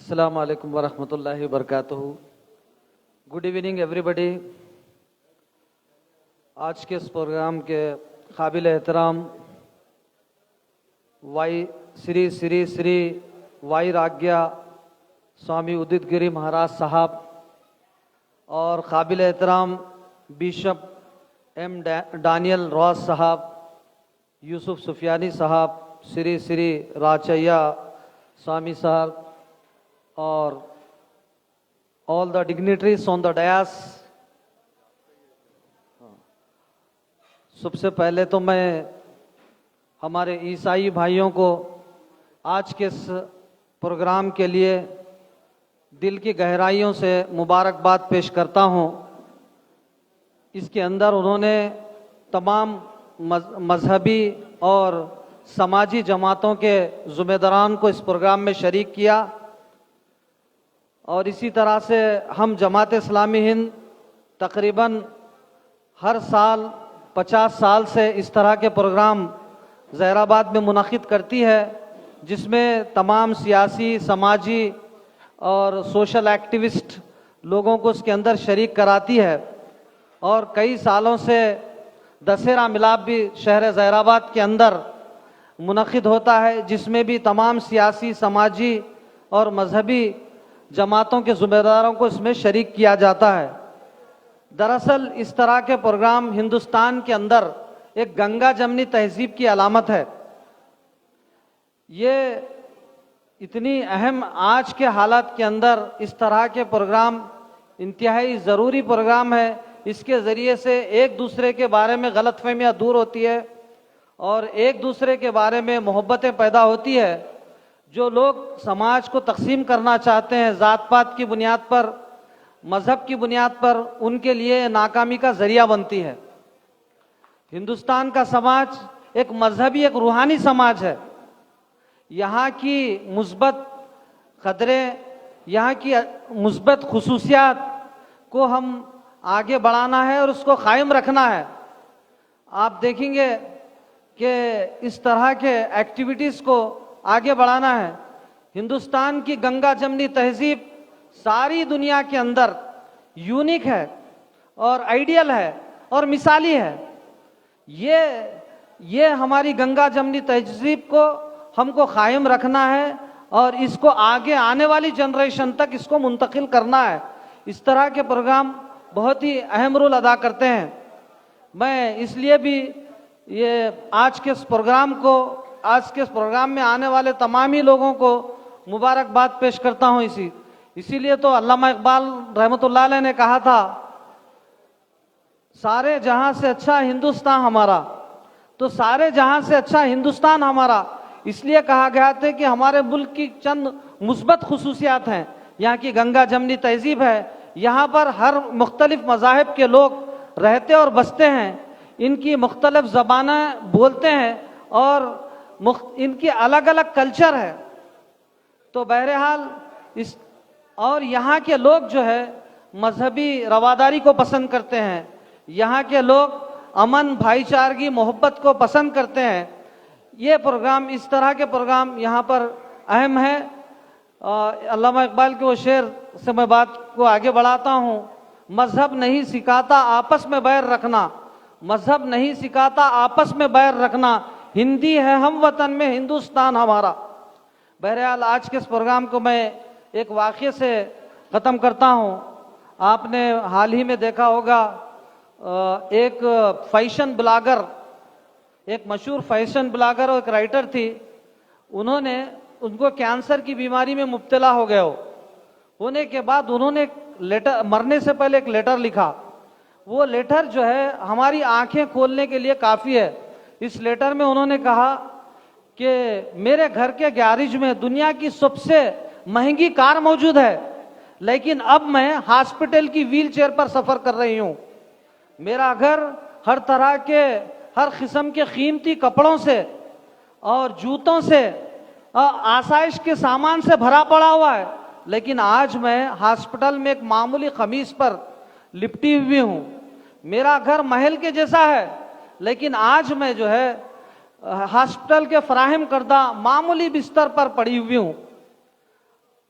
السلام علیکم ورحمۃ اللہ وبرکاتہ. گڈ ایوننگ ایوری بڈی. آج کے اس پروگرام کے قابل احترام سری سری سری وائی راگیا سوامی ادت گری مہاراج صاحب اور قابل احترام بیشپ ایم ڈانیل راس صاحب، یوسف سفیانی صاحب، سری سری راچیا سوامی صاحب اور all the dignitaries on the dais. سب سے پہلے تو میں ہمارے عیسائی بھائیوں کو آج کے اس پروگرام کے لیے دل کی گہرائیوں سے مبارکباد پیش کرتا ہوں. اس کے اندر انہوں نے تمام مذہبی اور سماجی جماعتوں کے ذمہ داران کو اس پروگرام میں شریک کیا، اور اسی طرح سے ہم جماعت اسلامی ہند تقریباً ہر سال 50 سال سے اس طرح کے پروگرام ظہیر آباد میں منعقد کرتی ہے، جس میں تمام سیاسی، سماجی اور سوشل ایکٹیوسٹ لوگوں کو اس کے اندر شریک کراتی ہے. اور کئی سالوں سے دسہرہ ملاپ بھی شہر ظہیر آباد کے اندر منعقد ہوتا ہے، جس میں بھی تمام سیاسی، سماجی اور مذہبی جماعتوں کے ذمہ داروں کو اس میں شریک کیا جاتا ہے. دراصل اس طرح کے پروگرام ہندوستان کے اندر ایک گنگا جمنی تہذیب کی علامت ہے. یہ اتنی اہم آج کے حالات کے اندر اس طرح کے پروگرام انتہائی ضروری پروگرام ہے. اس کے ذریعے سے ایک دوسرے کے بارے میں غلط فہمیاں دور ہوتی ہے اور ایک دوسرے کے بارے میں محبتیں پیدا ہوتی ہے. جو لوگ سماج کو تقسیم کرنا چاہتے ہیں ذات پات کی بنیاد پر، مذہب کی بنیاد پر، ان کے لیے ناکامی کا ذریعہ بنتی ہے. ہندوستان کا سماج ایک مذہبی، ایک روحانی سماج ہے. یہاں کی مثبت قدریں، یہاں کی مثبت خصوصیات کو ہم آگے بڑھانا ہے اور اس کو قائم رکھنا ہے. آپ دیکھیں گے کہ اس طرح کے ایکٹیویٹیز کو آگے بڑھانا ہے. ہندوستان کی گنگا جمنی تہذیب ساری دنیا کے اندر یونیک ہے اور آئیڈیل ہے اور مثالی ہے. یہ ہماری گنگا جمنی تہذیب کو ہم کو قائم رکھنا ہے اور اس کو آگے آنے والی جنریشن تک اس کو منتقل کرنا ہے. اس طرح کے پروگرام بہت ہی اہم رول ادا کرتے ہیں. میں اس لیے بھی یہ آج کے اس پروگرام میں آنے والے تمامی لوگوں کو مبارکباد پیش کرتا ہوں. اسی لیے تو علامہ اقبال رحمۃ اللہ علیہ نے کہا تھا، سارے جہاں سے اچھا ہندوستان ہمارا، تو سارے جہاں سے اچھا ہندوستان ہمارا اس لیے کہا گیا تھا کہ ہمارے ملک کی چند مثبت خصوصیات ہیں. یہاں کی گنگا جمنی تہذیب ہے، یہاں پر ہر مختلف مذاہب کے لوگ رہتے اور بستے ہیں، ان کی مختلف زبانیں بولتے ہیں اور ان کی الگ الگ کلچر ہے. تو بہرحال اور یہاں کے لوگ جو ہے مذہبی رواداری کو پسند کرتے ہیں، یہاں کے لوگ امن، بھائی چارگی، محبت کو پسند کرتے ہیں. یہ پروگرام، اس طرح کے پروگرام یہاں پر اہم ہے. علامہ اقبال کے وہ شعر سے میں بات کو آگے بڑھاتا ہوں. مذہب نہیں سکھاتا آپس میں بیر رکھنا، مذہب نہیں سکھاتا آپس میں بیر رکھنا، ہندی ہے ہم وطن میں ہندوستان ہمارا. بہرحال آج کے اس پروگرام کو میں ایک واقعے سے ختم کرتا ہوں. آپ نے حال ہی میں دیکھا ہوگا ایک فیشن بلاگر، ایک مشہور فیشن بلاگر اور ایک رائٹر تھی، ان کو کینسر کی بیماری میں مبتلا ہو گئے ہونے کے بعد انہوں نے مرنے سے پہلے ایک لیٹر لکھا. وہ لیٹر جو ہے ہماری آنکھیں کھولنے کے لیے کافی ہے. اس لیٹر میں انہوں نے کہا کہ میرے گھر کے گیراج میں دنیا کی سب سے مہنگی کار موجود ہے، لیکن اب میں ہاسپٹل کی ویل چیئر پر سفر کر رہی ہوں. میرا گھر ہر طرح کے، ہر قسم کے قیمتی کپڑوں سے اور جوتوں سے، آسائش کے سامان سے بھرا پڑا ہوا ہے، لیکن آج میں ہاسپٹل میں ایک معمولی قمیص پر لپٹی ہوئی ہوں. میرا گھر محل کے جیسا ہے، لیکن آج میں جو ہے ہاسپٹل کے فراہم کردہ معمولی بستر پر پڑی ہوئی ہوں.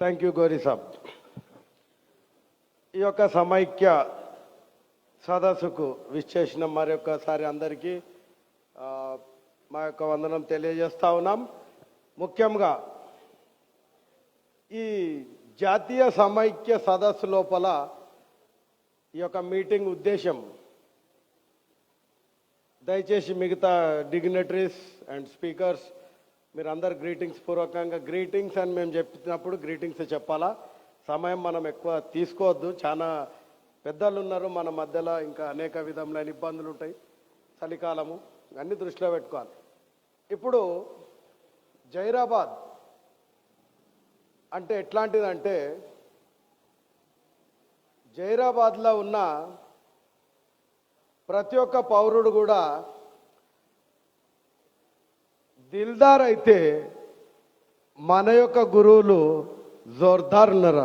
థ్యాంక్ యూ గౌరీ సాబ్. ఈ యొక్క సమైక్య సదస్సుకు విచ్చేసిన మరొకసారి అందరికీ మా యొక్క వందనం తెలియజేస్తా ఉన్నాం. ముఖ్యంగా ఈ జాతీయ సమైక్య సదస్సు లోపల ఈ యొక్క మీటింగ్ ఉద్దేశం, దయచేసి మిగతా డిగ్నిటరీస్ అండ్ స్పీకర్స్ మీరందరు గ్రీటింగ్స్ పూర్వకంగా గ్రీటింగ్స్ అని మేము చెప్పినప్పుడు గ్రీటింగ్స్ చెప్పాలా. సమయం మనం ఎక్కువ తీసుకోవద్దు. చాలా పెద్దలు ఉన్నారు మన మధ్యలో, ఇంకా అనేక విధములైన ఇబ్బందులు ఉంటాయి, చలికాలము, అన్ని దృష్టిలో పెట్టుకోవాలి. ఇప్పుడు జైరాబాద్ అంటే ఎట్లాంటిదంటే, జైరాబాద్లో ఉన్న ప్రతి ఒక్క పౌరుడు కూడా దిల్దార్ అయితే మన యొక్క గురువులు జోర్దార్ ఉన్నారు.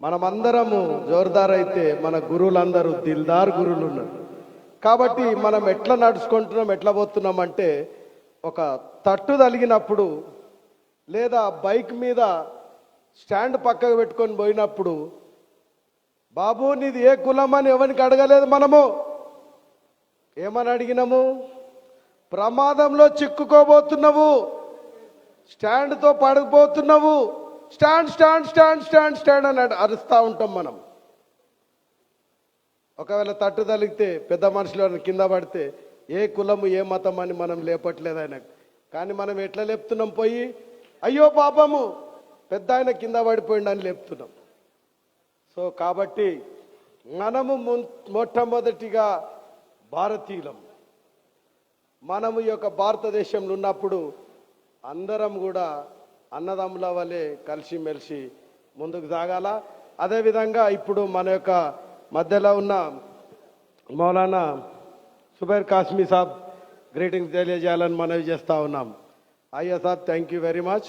మనమందరము జోర్దార్ అయితే మన గురువులందరూ దిల్దార్ గురువులు ఉన్నారు. కాబట్టి మనం ఎట్లా నడుచుకుంటున్నాం, ఎట్లా పోతున్నాం అంటే, ఒక తట్టు తలిగినప్పుడు లేదా బైక్ మీద స్టాండ్ పక్కకు పెట్టుకొని పోయినప్పుడు, బాబు నీది ఏ కులం అని ఎవరికి అడగలేదు. మనము ఏమని అడిగినాము? ప్రమాదంలో చిక్కుకోబోతున్నావు, స్టాండ్తో పడకపోతున్నావు, stand stand stand stand stand అని అరుస్తూ ఉంటాం మనం. ఒకవేళ తట్టు తలిగితే పెద్ద మనుషులు కింద పడితే ఏ కులము ఏ మతం అని మనం లేపట్లేదు ఆయనకు. కానీ మనం ఎట్లా లేపుతున్నాం? పోయి అయ్యో పాపము పెద్ద ఆయన కింద పడిపోయిండని లేపుతున్నాం. సో కాబట్టి మనము మొట్టమొదటిగా భారతీయులం. మనము ఈ యొక్క భారతదేశంలో ఉన్నప్పుడు అందరం కూడా అన్నదమ్ముల వలె కలిసిమెలిసి ముందుకు సాగాల. అదేవిధంగా ఇప్పుడు మన యొక్క మధ్యలో ఉన్న మౌలానా సుబైర్ కాస్మీ సాబ్ గ్రీటింగ్స్ తెలియజేయాలని మనవి చేస్తూ ఉన్నాం. అయ్యా సాబ్, థ్యాంక్ యూ వెరీ మచ్.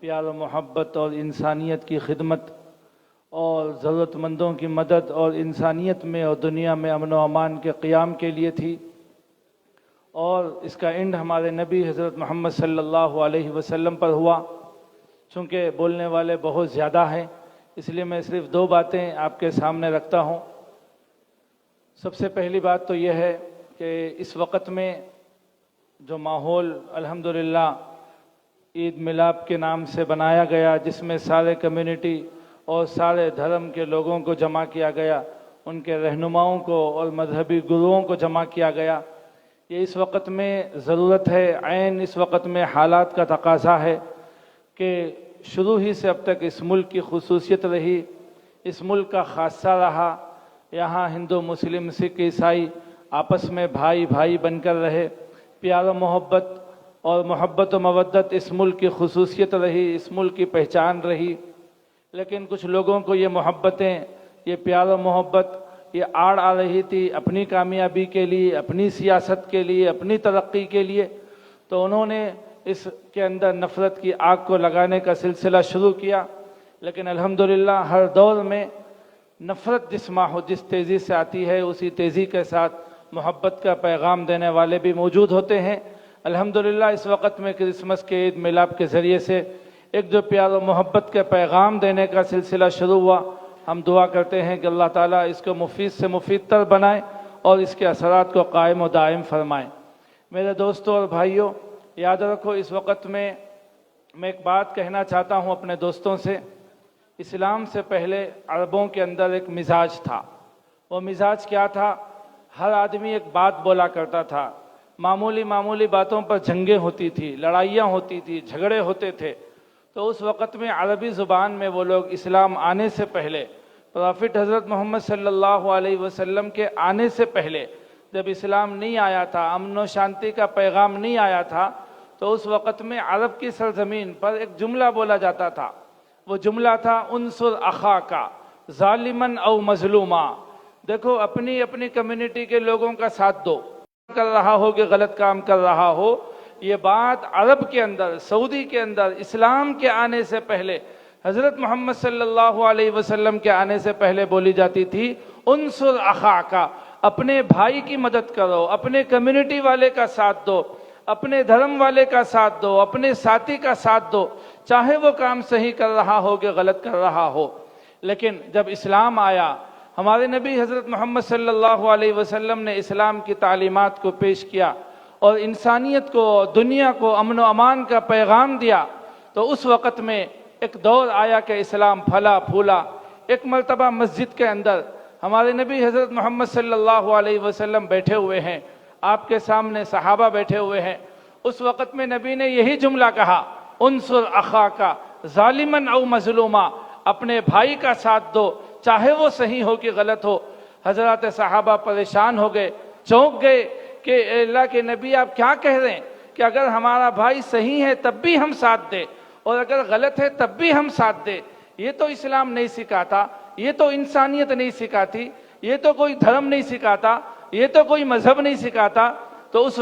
پیار و محبت اور انسانیت کی خدمت اور ضرورت مندوں کی مدد اور انسانیت میں اور دنیا میں امن و امان کے قیام کے لیے تھی، اور اس کا اینڈ ہمارے نبی حضرت محمد صلی اللہ علیہ وسلم پر ہوا۔ چونکہ بولنے والے بہت زیادہ ہیں، اس لیے میں صرف 2 باتیں آپ کے سامنے رکھتا ہوں۔ سب سے پہلی بات تو یہ ہے کہ اس وقت میں جو ماحول الحمدللہ عید میلاد کے نام سے بنایا گیا، جس میں سارے کمیونٹی اور سارے دھرم کے لوگوں کو جمع کیا گیا، ان کے رہنماؤں کو اور مذہبی گروؤں کو جمع کیا گیا، یہ اس وقت میں ضرورت ہے، عین اس وقت میں حالات کا تقاضا ہے کہ شروع ہی سے اب تک اس ملک کی خصوصیت رہی، اس ملک کا خاصہ رہا، یہاں ہندو مسلم سکھ عیسائی آپس میں بھائی بھائی بن کر رہے، پیار و محبت اور محبت و مودت اس ملک کی خصوصیت رہی، اس ملک کی پہچان رہی۔ لیکن کچھ لوگوں کو یہ محبتیں، یہ پیار و محبت یہ آڑ آ رہی تھی اپنی کامیابی کے لیے، اپنی سیاست کے لیے، اپنی ترقی کے لیے، تو انہوں نے اس کے اندر نفرت کی آگ کو لگانے کا سلسلہ شروع کیا۔ لیکن الحمدللہ ہر دور میں نفرت جس تیزی سے آتی ہے، اسی تیزی کے ساتھ محبت کا پیغام دینے والے بھی موجود ہوتے ہیں۔ الحمدللہ اس وقت میں کرسمس کے عید میلاد کے ذریعے سے ایک جو پیار و محبت کے پیغام دینے کا سلسلہ شروع ہوا، ہم دعا کرتے ہیں کہ اللہ تعالیٰ اس کو مفید سے مفید تر بنائے اور اس کے اثرات کو قائم و دائم فرمائے۔ میرے دوستوں اور بھائیوں، یاد رکھو اس وقت میں ایک بات کہنا چاہتا ہوں اپنے دوستوں سے۔ اسلام سے پہلے عربوں کے اندر ایک مزاج تھا۔ وہ مزاج کیا تھا؟ ہر آدمی ایک بات بولا کرتا تھا، معمولی باتوں پر جنگیں ہوتی تھی، لڑائیاں ہوتی تھی، جھگڑے ہوتے تھے۔ تو اس وقت میں عربی زبان میں وہ لوگ اسلام آنے سے پہلے، پروفٹ حضرت محمد صلی اللہ علیہ وسلم کے آنے سے پہلے جب اسلام نہیں آیا تھا، امن و شانتی کا پیغام نہیں آیا تھا، تو اس وقت میں عرب کی سرزمین پر ایک جملہ بولا جاتا تھا۔ وہ جملہ تھا انصر اخاک ظالمن او مظلوما۔ دیکھو اپنی کمیونٹی کے لوگوں کا ساتھ دو، کر رہا ہو کہ غلط کام کر رہا ہو، یہ بات عرب کے اندر، سعودی کے اندر اسلام کے آنے سے پہلے، حضرت محمد صلی اللہ علیہ وسلم کے آنے سے پہلے بولی جاتی تھی۔ انصر اخاک، اپنے بھائی کی مدد کرو، اپنے کمیونٹی والے کا ساتھ دو، اپنے دھرم والے کا ساتھ دو، اپنے ساتھی کا ساتھ دو، چاہے وہ کام صحیح کر رہا ہو کہ غلط کر رہا ہو۔ لیکن جب اسلام آیا، ہمارے نبی حضرت محمد صلی اللہ علیہ وسلم نے اسلام کی تعلیمات کو پیش کیا اور انسانیت کو، دنیا کو امن و امان کا پیغام دیا، تو اس وقت میں ایک دور آیا کہ اسلام پھلا پھولا۔ ایک مرتبہ مسجد کے اندر ہمارے نبی حضرت محمد صلی اللہ علیہ وسلم بیٹھے ہوئے ہیں، آپ کے سامنے صحابہ بیٹھے ہوئے ہیں۔ اس وقت میں نبی نے یہی جملہ کہا، انصر اخاک ظالمن او مظلوما، اپنے بھائی کا ساتھ دو، چاہے وہ صحیح ہو کہ غلط ہو۔ حضرات صحابہ پریشان ہو گئے، چونک گئے کہ اے اللہ کے نبی آپ کیا کہہ رہے ہیں کہ اگر ہمارا بھائی صحیح ہے تب بھی ہم ساتھ دیں اور اگر غلط ہے تب بھی ہم ساتھ دیں؟ یہ تو اسلام نہیں سکھاتا، یہ تو انسانیت نہیں سکھاتی، یہ تو کوئی دھرم نہیں سکھاتا، یہ تو کوئی مذہب نہیں سکھاتا۔ تو اس